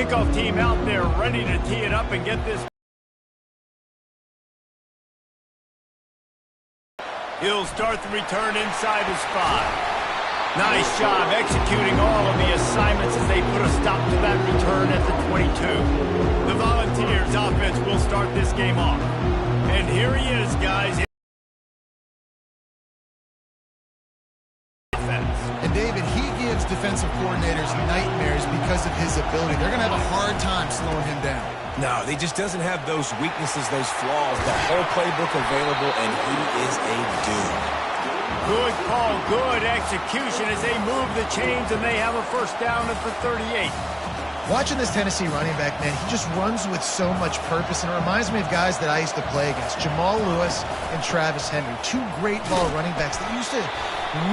kickoff team out there ready to tee it up and get this. He'll start the return inside his 5. Nice job executing all of the assignments as they put a stop to that return at the 22. The Volunteers offense will start this game off. And here he is, guys. And David, he gives defensive coordinators nightmares because of his ability. They're going to have a hard time slowing him down. No, he just doesn't have those weaknesses, those flaws. The whole playbook available, and he is a dude. Good call, good execution as they move the chains and they have a first down at the 38. Watching this Tennessee running back, man, he just runs with so much purpose, and it reminds me of guys that I used to play against, Jamal Lewis and Travis Henry, two great ball running backs that used to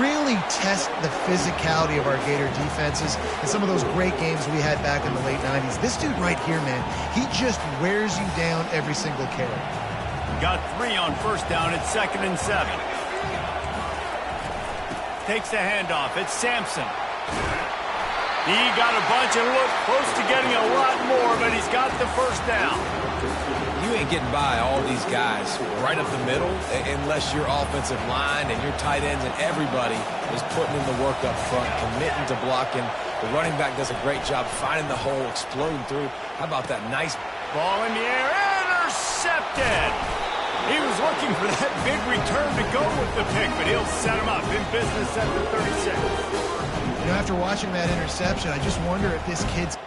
really test the physicality of our Gator defenses in some of those great games we had back in the late 90s. This dude right here, man, he just wears you down every single carry. Got 3 on first down at 2nd and 7. Takes the handoff. It's Sampson. He got a bunch and looked close to getting a lot more, but he's got the first down. You ain't getting by all these guys right up the middle unless your offensive line and your tight ends and everybody is putting in the work up front, committing to blocking. The running back does a great job finding the hole, exploding through. How about that nice ball in the air? Intercepted! He was looking for that big return to go with the pick, but he'll set him up in business at the 36. You know, after watching that interception, I just wonder if this kid's...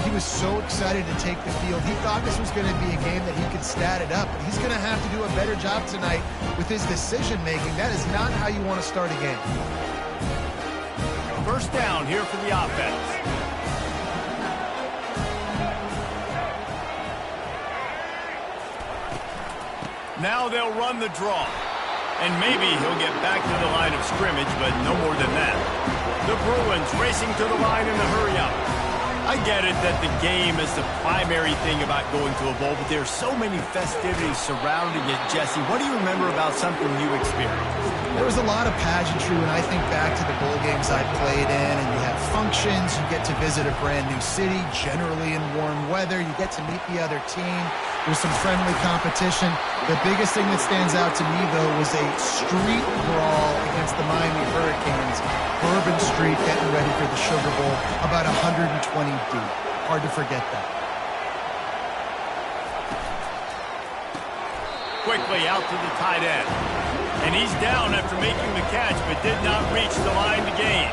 He was so excited to take the field. He thought this was going to be a game that he could stat it up, but he's going to have to do a better job tonight with his decision-making. That is not how you want to start a game. First down here for the offense. Now they'll run the draw. And maybe he'll get back to the line of scrimmage, but no more than that. The Bruins racing to the line in a hurry-up. I get it that the game is the primary thing about going to a bowl, but there's so many festivities surrounding it. Jesse, what do you remember about something you experienced? There was a lot of pageantry when I think back to the bowl games I played in, and you have functions, you get to visit a brand new city, generally in warm weather, you get to meet the other team, there's some friendly competition. The biggest thing that stands out to me, though, was a street brawl against the Miami Hurricanes. Bourbon Street getting ready for the Sugar Bowl, about 120 deep. Hard to forget that. Quickly out to the tight end. And he's down after making the catch, but did not reach the line to gain.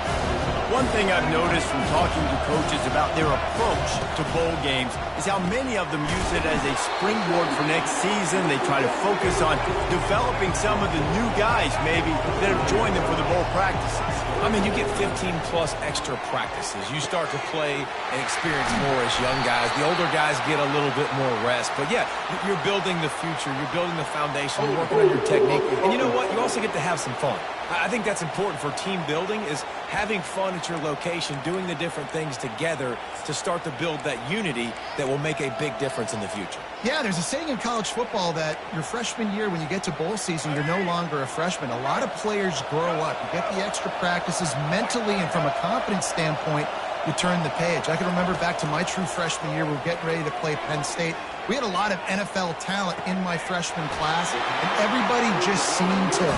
One thing I've noticed from talking to coaches about their approach to bowl games is how many of them use it as a springboard for next season. They try to focus on developing some of the new guys, maybe, that have joined them for the bowl practices. I mean, you get 15-plus extra practices. You start to play and experience more as young guys. The older guys get a little bit more rest. But, yeah, you're building the future. You're building the foundation. You're working on your technique. And you know what? You also get to have some fun. I think that's important for team building, is having fun at your location, doing the different things together to start to build that unity that will make a big difference in the future. Yeah, there's a saying in college football that your freshman year, when you get to bowl season, you're no longer a freshman. A lot of players grow up. You get the extra practices mentally, and from a confidence standpoint, you turn the page. I can remember back to my true freshman year, we were getting ready to play Penn State. We had a lot of NFL talent in my freshman class, and everybody just seemed to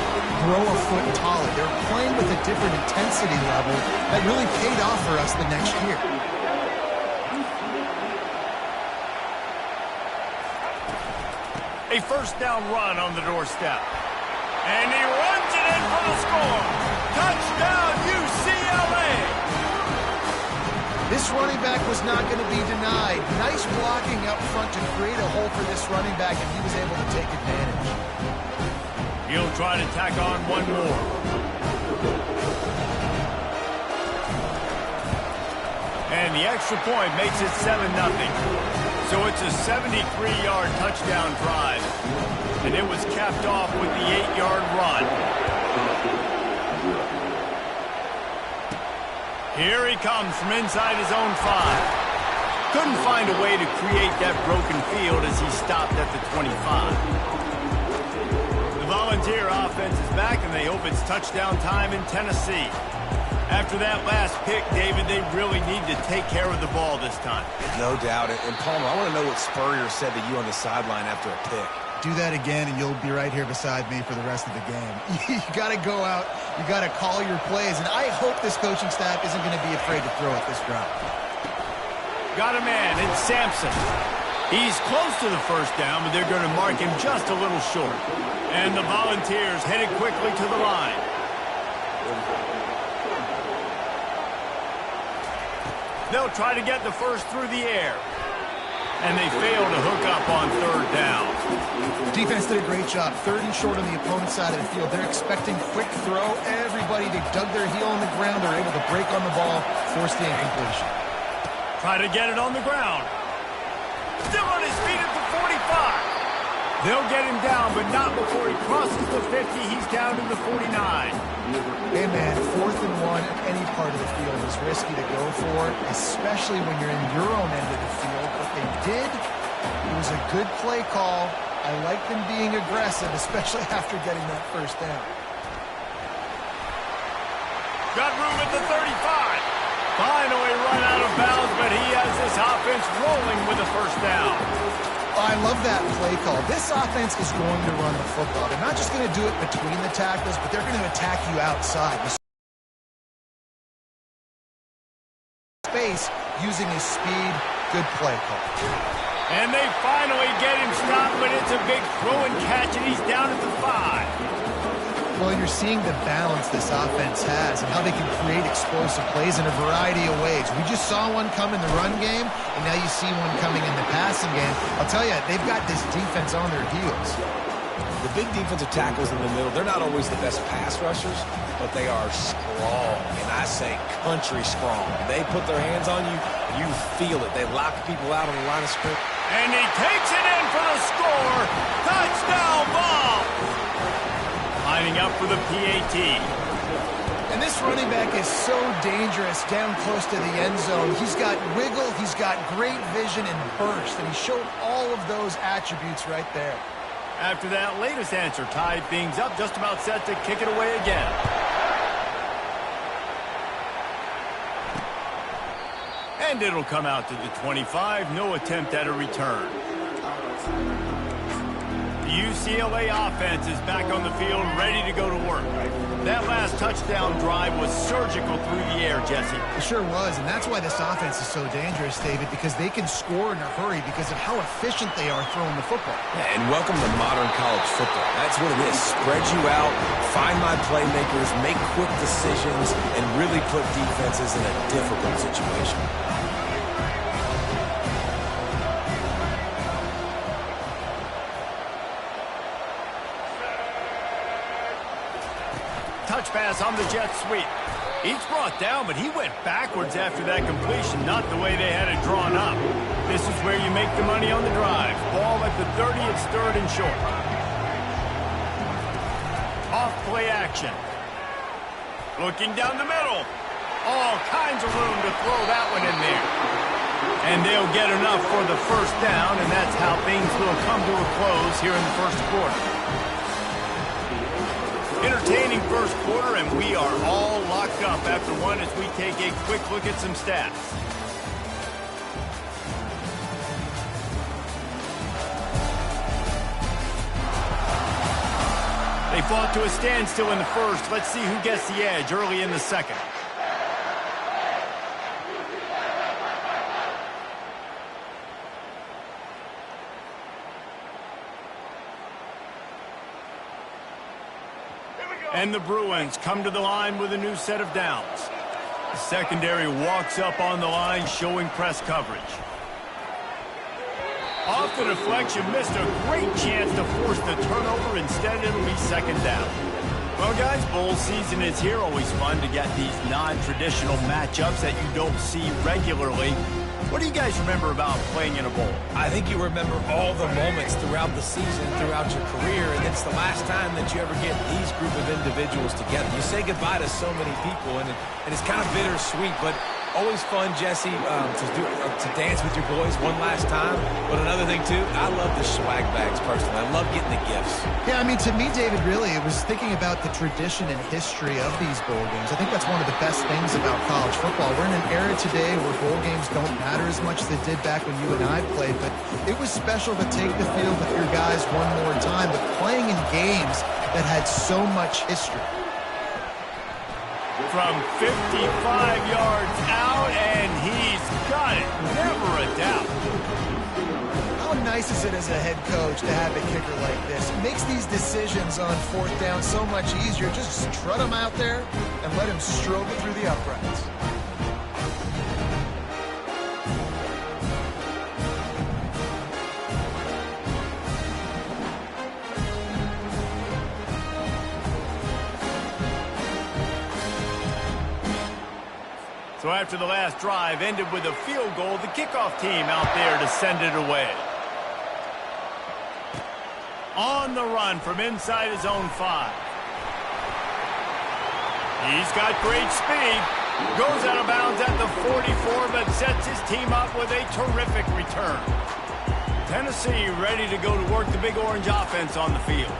grow a foot taller. They were playing with a different intensity level that really paid off for us the next year. A first down run on the doorstep. And he runs it in for the score. Touchdown, UCLA! This running back was not going to be denied. Nice blocking up front to create a hole for this running back, and he was able to take advantage. He'll try to tack on one more. And the extra point makes it 7-0. So it's a 73-yard touchdown drive. And it was capped off with the 8-yard run. Here he comes from inside his own 5. Couldn't find a way to create that broken field as he stopped at the 25. The Volunteer offense is back, and they hope it's touchdown time in Tennessee. After that last pick, David, they really need to take care of the ball this time. No doubt. And Palmer, I want to know what Spurrier said to you on the sideline after a pick. Do that again, and you'll be right here beside me for the rest of the game. You got to go out. You got to call your plays, and I hope this coaching staff isn't going to be afraid to throw at this drive. Got a man. It's Sampson. He's close to the first down, but they're going to mark him just a little short. And the Volunteers headed quickly to the line. They'll try to get the first through the air. And they fail to hook up on third down. Defense did a great job. 3rd and short on the opponent's side of the field. They're expecting quick throw. Everybody, they dug their heel on the ground. They're able to break on the ball, force the incompletion. Try to get it on the ground. Still on his feet at the 45. They'll get him down, but not before he crosses the 50. He's down to the 49. Hey, man, 4th and 1 at any part of the field is risky to go for, especially when you're in your own end of the field. What they did, it was a good play call. I like them being aggressive, especially after getting that first down. Got room at the 35. Finally run out of bounds, but he has this offense rolling with a first down. I love that play call. This offense is going to run the football. They're not just going to do it between the tackles, but they're going to attack you outside. Space using his speed. Good play call. And they finally get him stopped, but it's a big throw and catch, and he's down at the 5. Well, you're seeing the balance this offense has and how they can create explosive plays in a variety of ways. We just saw one come in the run game, and now you see one coming in the passing game. I'll tell you, they've got this defense on their heels. The big defensive tackles in the middle, they're not always the best pass rushers, but they are strong, and I say country strong. They put their hands on you, you feel it. They lock people out on the line of scrimmage. And he takes it in for the score. Touchdown ball. Lining up for the PAT. And this running back is so dangerous down close to the end zone. He's got wiggle, he's got great vision and burst, and he showed all of those attributes right there. After that latest answer tied things up, just about set to kick it away again. And it'll come out to the 25. No attempt at a return. The UCLA offense is back on the field, ready to go to work. That last touchdown drive was surgical through the air, Jesse. It sure was, and that's why this offense is so dangerous, David, because they can score in a hurry because of how efficient they are throwing the football. Yeah, and welcome to modern college football. That's what it is. Spread you out, find my playmakers, make quick decisions, and really put defenses in a difficult situation. Touch pass on the jet sweep. He's brought down, but he went backwards after that completion, not the way they had it drawn up. This is where you make the money on the drive. Ball at the 30, it's third and short. Off play action. Looking down the middle. All kinds of room to throw that one in there. And they'll get enough for the first down, and that's how things will come to a close here in the first quarter. Entertaining first quarter, and we are all locked up after one as we take a quick look at some stats. They fought to a standstill in the first. Let's see who gets the edge early in the second. And the Bruins come to the line with a new set of downs. The secondary walks up on the line, showing press coverage. Off the deflection, missed a great chance to force the turnover. Instead, it'll be second down. Well, guys, bowl season is here. Always fun to get these non-traditional matchups that you don't see regularly. What do you guys remember about playing in a bowl? I think you remember all the moments throughout the season, throughout your career, and it's the last time that you ever get these group of individuals together. You say goodbye to so many people, and it's kind of bittersweet, but always fun, Jesse, to dance with your boys one last time. But another thing, too, I love the swag bags, personally. I love getting the gifts. Yeah, I mean, to me, David, really, it was thinking about the tradition and history of these bowl games. I think that's one of the best things about college football. We're in an era today where bowl games don't matter as much as they did back when you and I played, but it was special to take the field with your guys one more time, but playing in games that had so much history. From 55 yards out, and he's got it. Never a doubt. How nice is it as a head coach to have a kicker like this? It makes these decisions on fourth down so much easier. Just strut him out there and let him struggle through the uprights. So after the last drive ended with a field goal, the kickoff team out there to send it away. On the run from inside his own 5. He's got great speed. Goes out of bounds at the 44, but sets his team up with a terrific return. Tennessee ready to go to work the Big Orange offense on the field.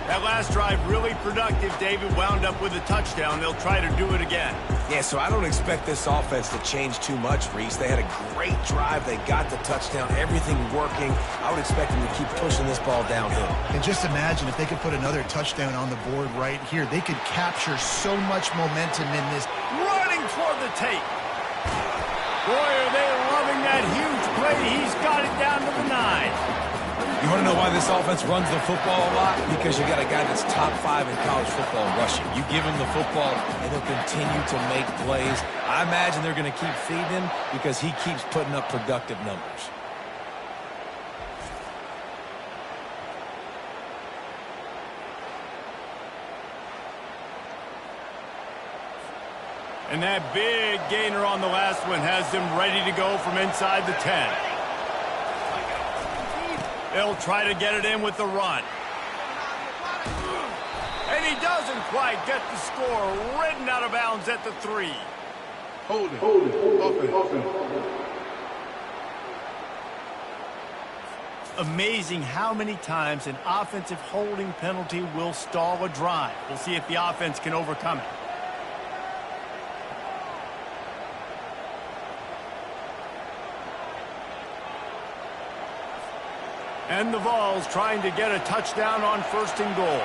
That last drive really productive. David wound up with a touchdown. They'll try to do it again. Yeah, so I don't expect this offense to change too much, Reese. They had a great drive. They got the touchdown. Everything working. I would expect them to keep pushing this ball downhill. And just imagine if they could put another touchdown on the board right here. They could capture so much momentum in this. Running toward the tape. Boy, are they loving that huge play. He's got it down to the 9. You want to know why this offense runs the football a lot? Because you got a guy that's top 5 in college football rushing. You give him the football, and he'll continue to make plays. I imagine they're going to keep feeding him because he keeps putting up productive numbers. And that big gainer on the last one has them ready to go from inside the 10. They'll try to get it in with the run. And he doesn't quite get the score. Ridden out of bounds at the 3. Hold it. Offense. Amazing how many times an offensive holding penalty will stall a drive. We'll see if the offense can overcome it. And the Vols trying to get a touchdown on 1st and goal.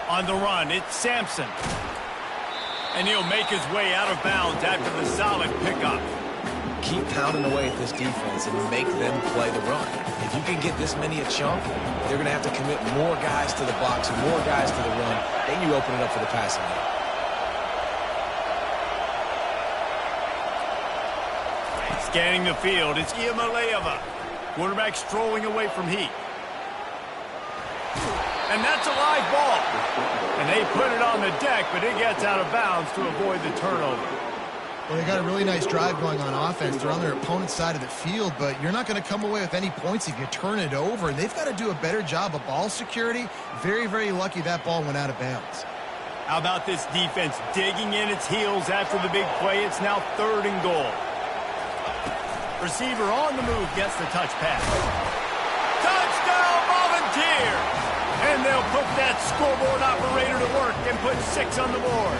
On the run, it's Sampson. And he'll make his way out of bounds after the solid pickup. Keep pounding away at this defense and make them play the run. If you can get this many a chunk, they're going to have to commit more guys to the box and more guys to the run. Then you open it up for the passing game. Scanning the field, it's Iamaleava. Quarterback strolling away from Heat. And that's a live ball. And they put it on the deck, but it gets out of bounds to avoid the turnover. Well, they got a really nice drive going on offense. They're on their opponent's side of the field, but you're not going to come away with any points if you turn it over. And they've got to do a better job of ball security. Very, very lucky that ball went out of bounds. How about this defense digging in its heels after the big play? It's now 3rd and goal. Receiver on the move gets the touch pass. Touchdown, Volunteer! And they'll put that scoreboard operator to work and put 6 on the board.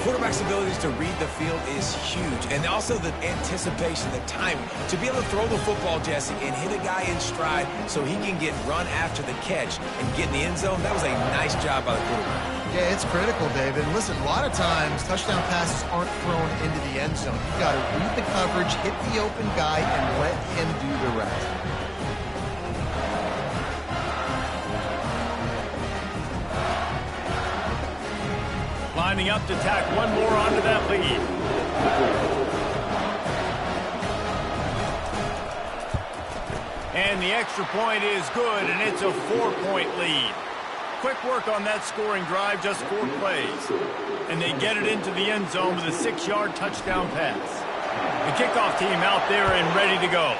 Quarterback's abilities to read the field is huge. And also the anticipation, the timing. To be able to throw the football, Jesse, and hit a guy in stride so he can get run after the catch and get in the end zone, that was a nice job by the quarterback. Yeah, it's critical, David. Listen, a lot of times touchdown passes aren't thrown into the end zone. You've got to read the coverage, hit the open guy, and let him do the rest. Lining up to tack one more onto that lead. And the extra point is good, and it's a 4-point lead. Quick work on that scoring drive, just 4 plays. And they get it into the end zone with a 6-yard touchdown pass. The kickoff team out there and ready to go.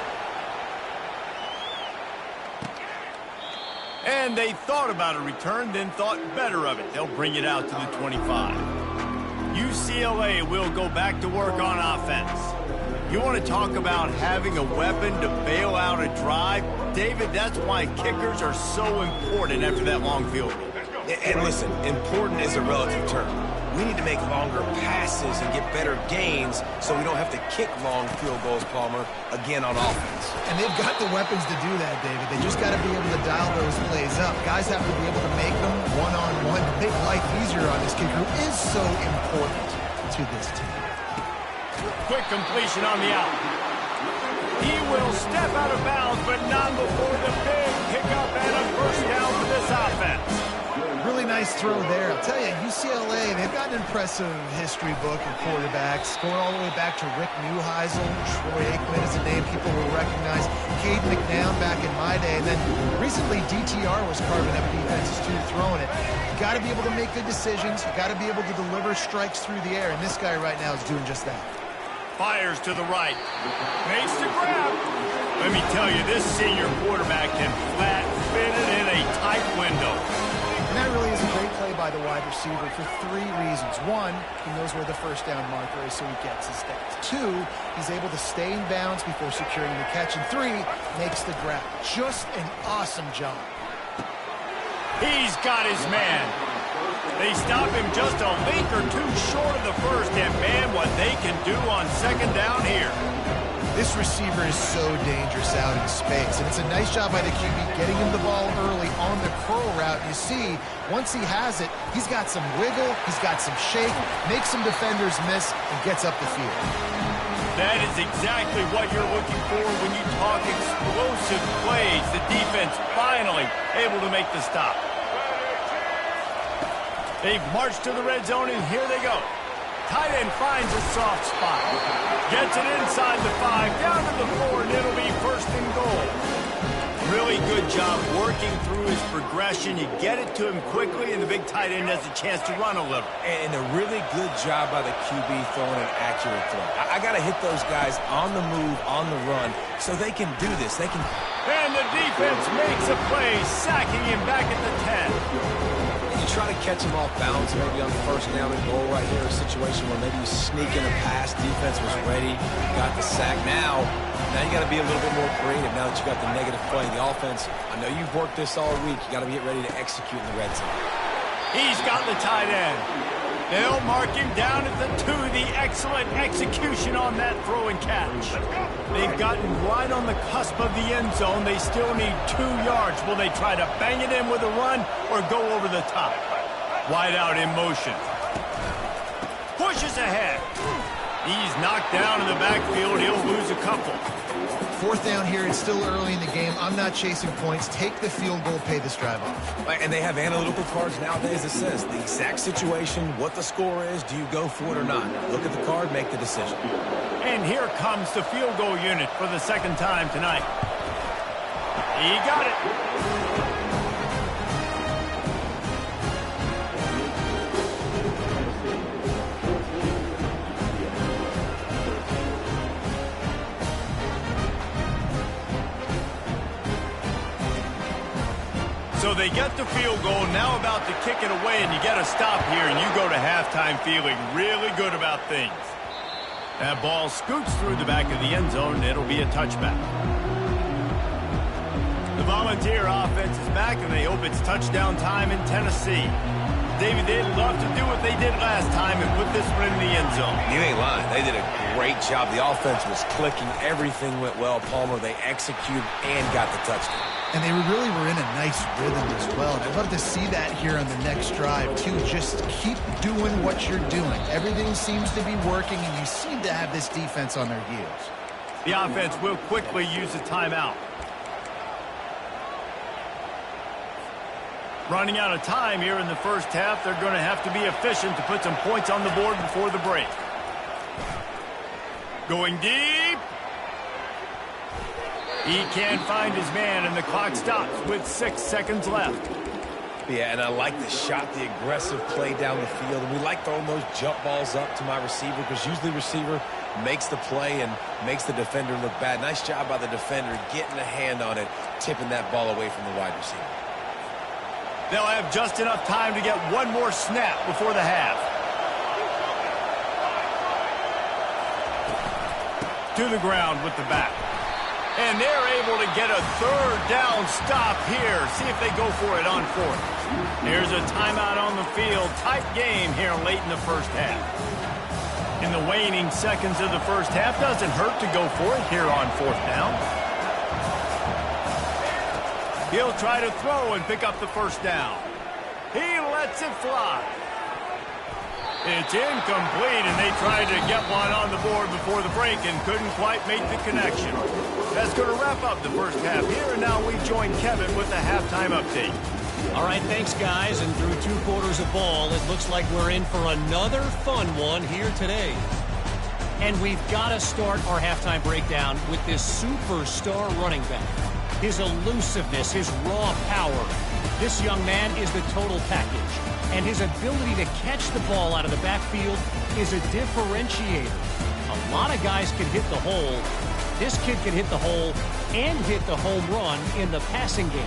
And they thought about a return, then thought better of it. They'll bring it out to the 25. UCLA will go back to work on offense. You want to talk about having a weapon to bail out a drive? David, that's why kickers are so important after that long field goal. And listen, important is a relative term. We need to make longer passes and get better gains so we don't have to kick long field goals, Palmer, again on offense. And they've got the weapons to do that, David. They just got to be able to dial those plays up. Guys have to be able to make them one-on-one to make life easier on this kicker, who is so important to this team. Quick completion on the out. He will step out of bounds, but not before the big pickup and a first down for this offense. Really nice throw there. I'll tell you, UCLA, they've got an impressive history book of quarterbacks, going all the way back to Rick Neuheisel. Troy Aikman is a name people will recognize. Cade McNown back in my day. And then recently, DTR was carving up defenses too, throwing it. You got to be able to make good decisions. You got to be able to deliver strikes through the air. And this guy right now is doing just that. Fires to the right. Makes the grab. Let me tell you, this senior quarterback can flat fit it in a tight window. And that really is a great play by the wide receiver for 3 reasons. 1, he knows where the first down marker is, so he gets his depth. 2, he's able to stay in bounds before securing the catch. And 3, makes the grab. Just an awesome job. He's got his man. They stop him just a link or 2 short of the first, and man, what they can do on 2nd down here. This receiver is so dangerous out in space, and it's a nice job by the QB getting him the ball early on the curl route. You see, once he has it, he's got some wiggle, he's got some shake, makes some defenders miss, and gets up the field. That is exactly what you're looking for when you talk explosive plays. The defense finally able to make the stop. They've marched to the red zone, and here they go. Tight end finds a soft spot. Gets it inside the 5, down to the 4, and it'll be 1st and goal. Really good job working through his progression. You get it to him quickly, and the big tight end has a chance to run a little. And a really good job by the QB throwing an accurate throw. I got to hit those guys on the move, on the run, so they can do this. They can. And the defense makes a play, sacking him back at the 10. You try to catch him off balance, maybe on the 1st down and goal right here, a situation where maybe you sneak in a pass, defense was ready, got the sack. Now you got to be a little bit more creative now that you got the negative play. The offense, I know you've worked this all week. You got to get ready to execute in the red zone. He's got the tight end. They'll mark him down at the 2. The excellent execution on that throw and catch. They've gotten right on the cusp of the end zone. They still need 2 yards. Will they try to bang it in with a run or go over the top? Wide out in motion. Pushes ahead. He's knocked down in the backfield. He'll lose a couple. 4th down here. It's still early in the game. I'm not chasing points. Take the field goal, pay this drive off. And they have analytical cards nowadays that says the exact situation, what the score is, do you go for it or not? Look at the card, make the decision. And here comes the field goal unit for the 2nd time tonight. He got it. So they get the field goal, now about to kick it away, and you get a stop here, and you go to halftime feeling really good about things. That ball scoots through the back of the end zone, and it'll be a touchback. The Volunteer offense is back, and they hope it's touchdown time in Tennessee. David, they'd love to do what they did last time and put this one in the end zone. You ain't lying. They did a great job. The offense was clicking. Everything went well. Palmer, they executed and got the touchdown. And they really were in a nice rhythm as well. And I'd love to see that here on the next drive, too. Just keep doing what you're doing. Everything seems to be working, and you seem to have this defense on their heels. The offense will quickly use a timeout. Running out of time here in the first half, they're going to have to be efficient to put some points on the board before the break. Going deep. He can't find his man, and the clock stops with 6 seconds left. Yeah, and I like the shot, the aggressive play down the field. And we like throwing those jump balls up to my receiver because usually the receiver makes the play and makes the defender look bad. Nice job by the defender getting a hand on it, tipping that ball away from the wide receiver. They'll have just enough time to get one more snap before the half. To the ground with the back. And they're able to get a 3rd down stop here. See if they go for it on 4th. Here's a timeout on the field. Tight game here late in the first half. In the waning seconds of the first half, doesn't hurt to go for it here on 4th down. He'll try to throw and pick up the 1st down. He lets it fly. It's incomplete, and they tried to get one on the board before the break and couldn't quite make the connection. That's going to wrap up the first half here, and now we join Kevin with the halftime update. All right, thanks, guys. And through 2 quarters of ball, it looks like we're in for another fun one here today. And we've got to start our halftime breakdown with this superstar running back. His elusiveness, his raw power. This young man is the total package. And his ability to catch the ball out of the backfield is a differentiator. A lot of guys can hit the hole. This kid can hit the hole and hit the home run in the passing game.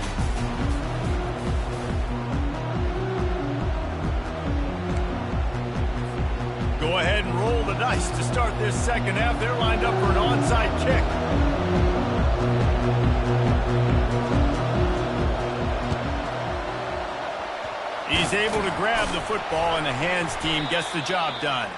Go ahead and roll the dice to start this second half. They're lined up for an onside kick. He's able to grab the football, and the hands team gets the job done.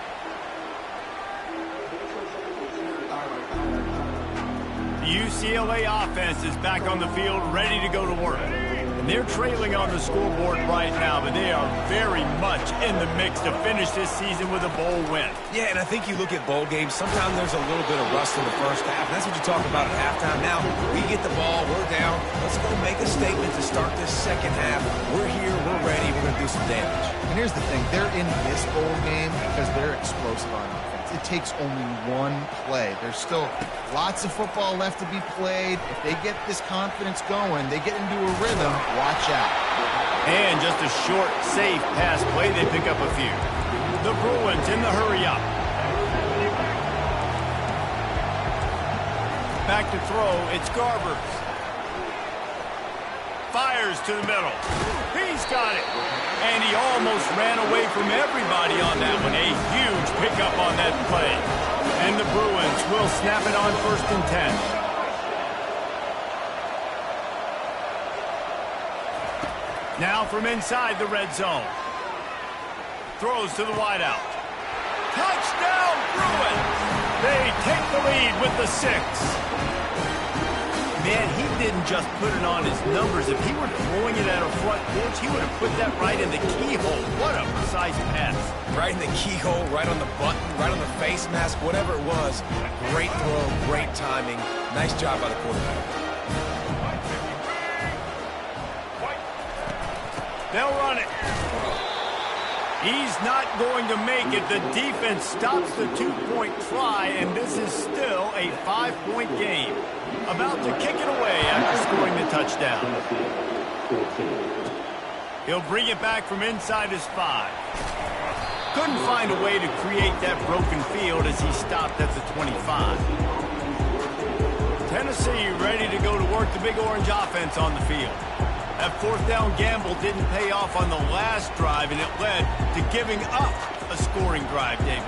The UCLA offense is back on the field, ready to go to work. And they're trailing on the scoreboard right now, but they are very much in the mix to finish this season with a bowl win. Yeah, and I think you look at bowl games, sometimes there's a little bit of rust in the first half. And that's what you talk about at halftime. Now, we get the ball, we're down. Let's go make a statement to start this second half. We're here, we're ready, we're going to do some damage. And here's the thing. They're in this bowl game because they're explosive on offense. It takes only one play. There's still lots of football left to be played. If they get this confidence going, they get into a rhythm, watch out. And just a short, safe pass play, they pick up a few. The Bruins in the hurry-up. Back to throw, it's Garbers. Fires to the middle. He's got it. And he almost ran away from everybody on that one. A huge pickup on that play. And the Bruins will snap it on 1st and 10. Now from inside the red zone. throws to the wideout. Touchdown, Bruins! They take the lead with the 6. Man, he didn't just put it on his numbers. If he were throwing it at a front porch, he would have put that right in the keyhole. What a precise pass. Right in the keyhole, right on the button, right on the face mask, whatever it was. Great throw, great timing. Nice job by the quarterback. They'll run it. He's not going to make it. The defense stops the 2-point try, and this is still a 5-point game. About to kick it away after scoring the touchdown. He'll bring it back from inside his 5. Couldn't find a way to create that broken field as he stopped at the 25. Tennessee ready to go to work the Big Orange offense on the field. That 4th down gamble didn't pay off on the last drive, and it led to giving up a scoring drive, David.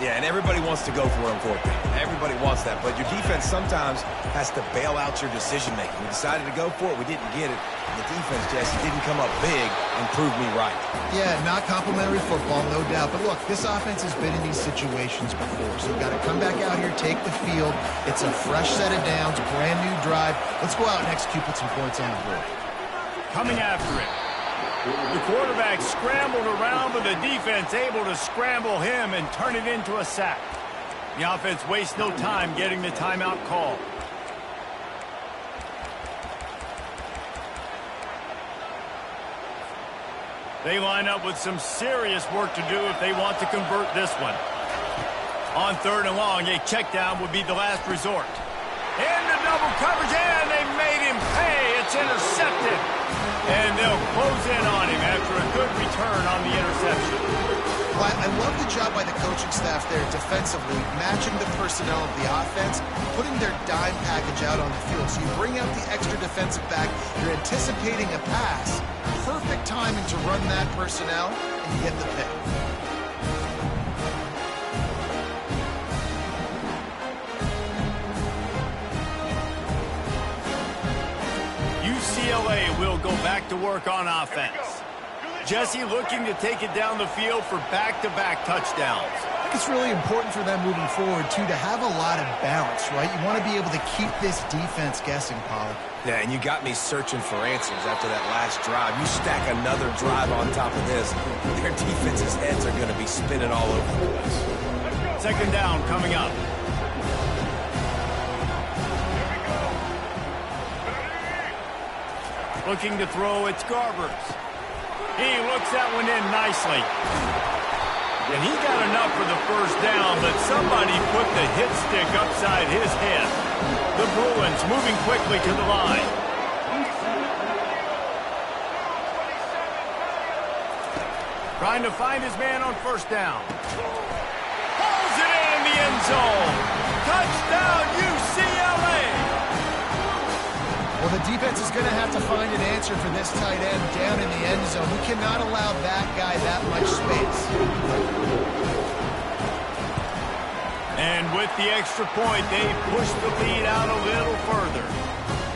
Yeah, and everybody wants to go for it on 4th down. Everybody wants that, but your defense sometimes has to bail out your decision-making. We decided to go for it. We didn't get it. And the defense, Jesse, didn't come up big and prove me right. Yeah, not complimentary football, no doubt. But look, this offense has been in these situations before. So you've got to come back out here, take the field. It's a fresh set of downs, brand new drive. Let's go out and execute, put some points on the board. Coming after it. The quarterback scrambled around, but the defense able to scramble him and turn it into a sack. The offense wastes no time getting the timeout call. They line up with some serious work to do if they want to convert this one. On 3rd and long, a check down would be the last resort. Into double coverage, and they made him pay. It's intercepted. And they'll close in on him after a good return on the interception. Well, I love the job by the coaching staff there defensively, matching the personnel of the offense, putting their dime package out on the field. So you bring out the extra defensive back, you're anticipating a pass. Perfect timing to run that personnel, and you get the pick. UCLA will go back to work on offense. Jesse looking to take it down the field for back-to-back touchdowns. I think it's really important for them moving forward, too, to have a lot of balance, right? You want to be able to keep this defense guessing, Pollard. Yeah, and you got me searching for answers after that last drive. You stack another drive on top of this, their defense's heads are going to be spinning all over the place. 2nd down coming up. Looking to throw, it's Garbers. He looks that one in nicely. And he got enough for the 1st down, but somebody put the hit stick upside his head. The Bruins moving quickly to the line. Trying to find his man on 1st down. Pulls it in the end zone. Touchdown, UCLA! Well, the defense is going to have to find an answer for this tight end down in the end zone. We cannot allow that guy that much space. And with the extra point, they push the lead out a little further.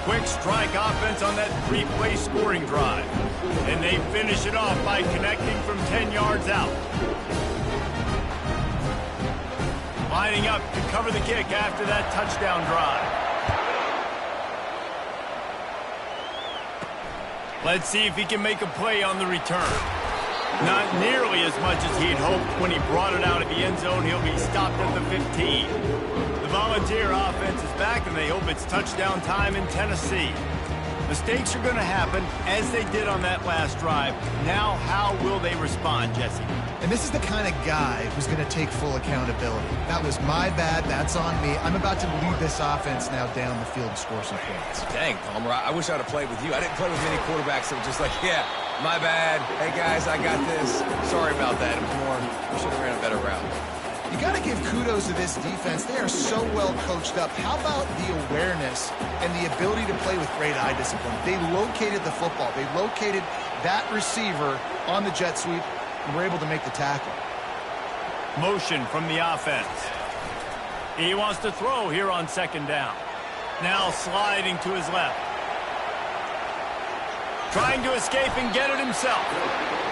Quick strike offense on that 3-play scoring drive. And they finish it off by connecting from 10 yards out. Lining up to cover the kick after that touchdown drive. Let's see if he can make a play on the return. Not nearly as much as he'd hoped when he brought it out of the end zone. He'll be stopped at the 15. The Volunteer offense is back, and they hope it's touchdown time in Tennessee. Mistakes are going to happen, as they did on that last drive. Now, how will they respond, Jesse? And this is the kind of guy who's going to take full accountability. That was my bad. That's on me. I'm about to lead this offense now down the field and score some points. Dang, Palmer, I wish I'd have played with you. I didn't play with many quarterbacks that were just like, yeah, my bad. Hey, guys, I got this. Sorry about that. It was more, we should have ran a better route. You got to give kudos to this defense. They are so well coached up. How about the awareness and the ability to play with great eye discipline? They located the football. They located that receiver on the jet sweep and were able to make the tackle. Motion from the offense. He wants to throw here on 2nd down. Now sliding to his left. Trying to escape and get it himself.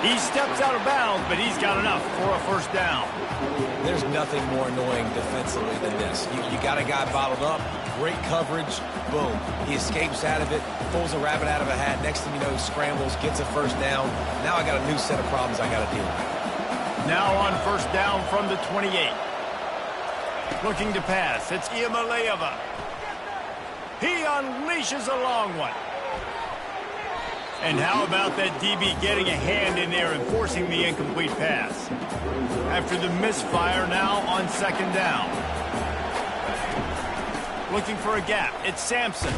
He steps out of bounds, but he's got enough for a first down. There's nothing more annoying defensively than this. You got a guy bottled up, great coverage, boom. He escapes out of it, pulls a rabbit out of a hat. Next thing you know, scrambles, gets a first down. Now I got a new set of problems I got to deal with. Now on first down from the 28. Looking to pass. It's Iamaleava. He unleashes a long one. And how about that DB getting a hand in there and forcing the incomplete pass? After the misfire, now on second down. Looking for a gap. It's Sampson.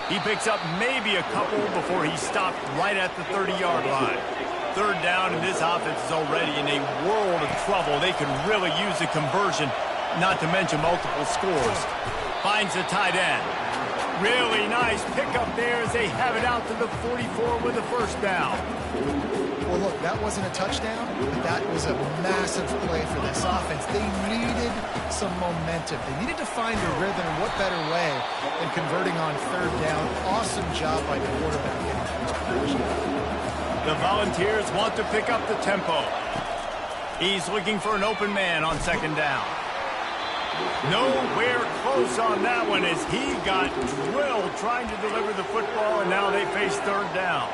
He picks up maybe a couple before he stopped right at the 30-yard line. Third down, and this offense is already in a world of trouble. They can really use a conversion, not to mention multiple scores. Finds the tight end. Really nice pickup there as they have it out to the 44 with a first down. Well, look, that wasn't a touchdown, but that was a massive play for this offense. They needed some momentum. They needed to find a rhythm, and what better way than converting on third down. Awesome job by the quarterback getting those conversions. The Volunteers want to pick up the tempo. He's looking for an open man on second down. Nowhere close on that one as he got drilled trying to deliver the football, and now they face third down.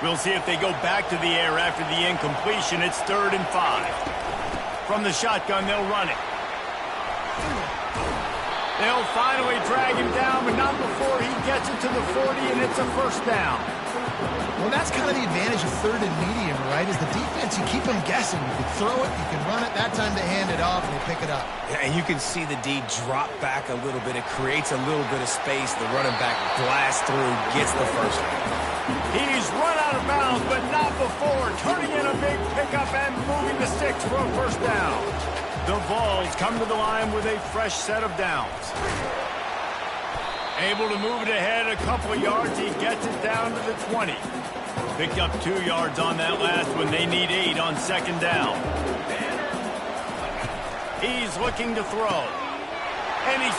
We'll see if they go back to the air after the incompletion. It's 3rd and 5. From the shotgun, they'll run it. They'll finally drag him down, but not before he gets it to the 40, and it's a first down. Well, that's kind of the advantage of third and medium, right? Is the defense, you keep them guessing. You can throw it, you can run it. That time they hand it off, and they pick it up. Yeah, and you can see the D drop back a little bit. It creates a little bit of space. The running back blasts through, gets the first down. He's run out of bounds, but not before. Turning in a big pickup and moving the sticks for a first down. The Vols come to the line with a fresh set of downs. Able to move it ahead a couple of yards. He gets it down to the 20. Picked up 2 yards on that last one. They need 8 on second down. He's looking to throw. And he's